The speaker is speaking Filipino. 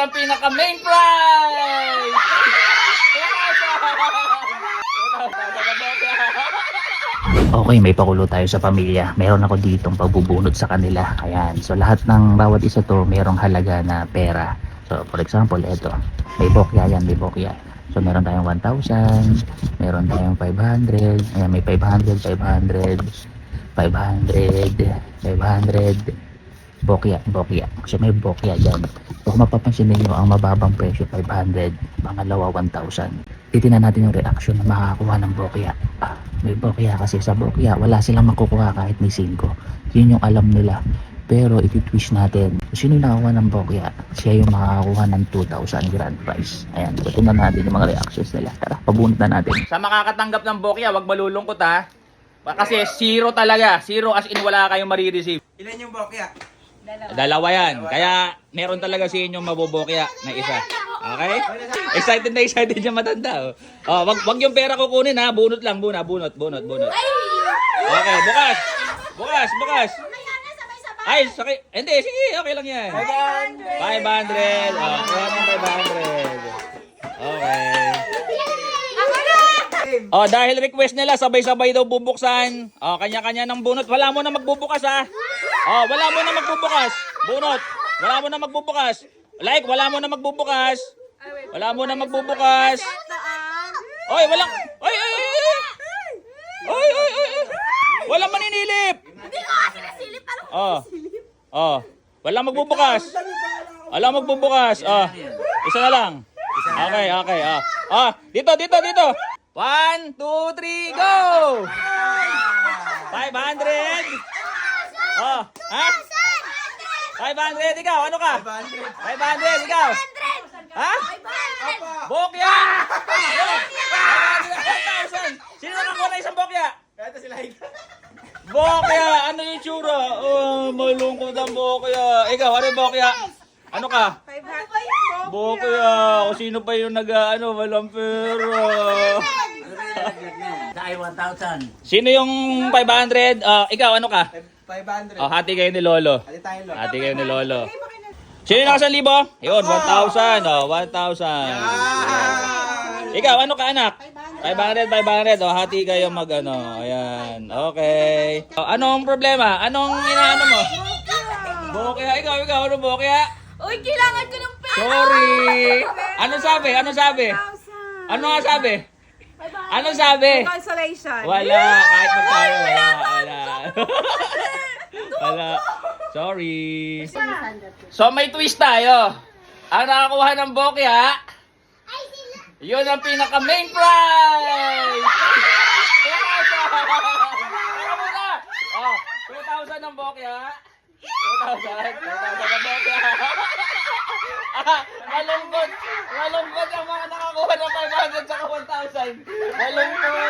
Ang pinaka main prize! Okay, may pakulo tayo sa pamilya. Meron ako ditong pagbubunot sa kanila. Ayan. So lahat ng bawat isa to merong halaga na pera. So for example, eto. May bokya yan, may bokya. So meron tayong 1,000, meron tayong 500, ayan, may 500, 500, 500, 500, bokya. So may bokya dyan. So kung mapapansin ninyo, ang mababang presyo 500, pangalawa 1,000. Titingnan natin yung reaction na makakakuha ng bokya. May bokya kasi sa bokya, wala silang makukuha kahit may 5. Yun yung alam nila. Pero iti-twist natin. Sino yung nakakuha ng bokya? Siya yung makakakuha ng 2,000 grand prize. Ayan, so tingnan natin yung mga reactions nila. Tara, pabunot na natin. Sa makakatanggap ng bokya, wag malulungkot ha. Kasi zero talaga. Zero as in wala kayong marireceive. Ilan yung bokya? Dalawa yan. Kaya meron talaga sa inyong mabobokya na isa. Okay? Excited na excited yung matanda. Oh, wag yung pera kukunin ha. Bunot lang. Bunot. Okay, bukas. Ay, sakit. Hindi, sige. Okay lang yan. 500. Oh, kuha ng 500. Okay. Oh, dahil request nila, sabay-sabay daw bubuksan. Oh, kanya-kanya ng bunot. Wala mo na magbubukas ha. Oh, wala mo na magbubukas. Bunot. Wala mo na magbubukas. Like, wala mo na magbubukas. Wala mo na magbubukas. Oy, walang. Oy. Walang maninilip. Hindi ko kasi nasilip. Oh. Walang magbubukas. Walang magbubukas. Oh. Isa na lang. Okay. Dito. 1, 2, 3, go! 500. Oh, ha? 500 ikaw, ano ka? 500 ikaw. Ha? Bokya! 1,000. Sino nakakuha na isang bokya? Ito sila Bokya! Ano yung tsura? Oh, malungkot ang bokya. Ikaw, ano yung bokya? Ano ka? 500. Bokya! Kung sino pa yung walang pera. Dahil 1,000. Sino yung 500? Ikaw, ano ka? 500. Oh, hati kayo ni Lolo. Ate tayo lo. Hati kayo ni Lolo. Sino yung naka 1,000? Yun, 1,000. Oh, 1,000. Ikaw, ano ka anak? 500. Oh, hati kayo Ayan. Okay. Oh, anong problema? Anong inaano mo? Bokya. Ikaw, ano bokya? Uy, kailangan ko ng pera. Sorry. Anong sabi? Ano nga sabi? Anong sabi? Consolation. Wala. Kahit magkano. Wala. Sorry. So may twist tayo. Ang nakakuha ng bokya, yun ang pinaka main prize! 2,000 ng bokya. 2,000 ng bokya. Malungkot ang mga nakakuha ng 500 sa 1,000. Malungkot.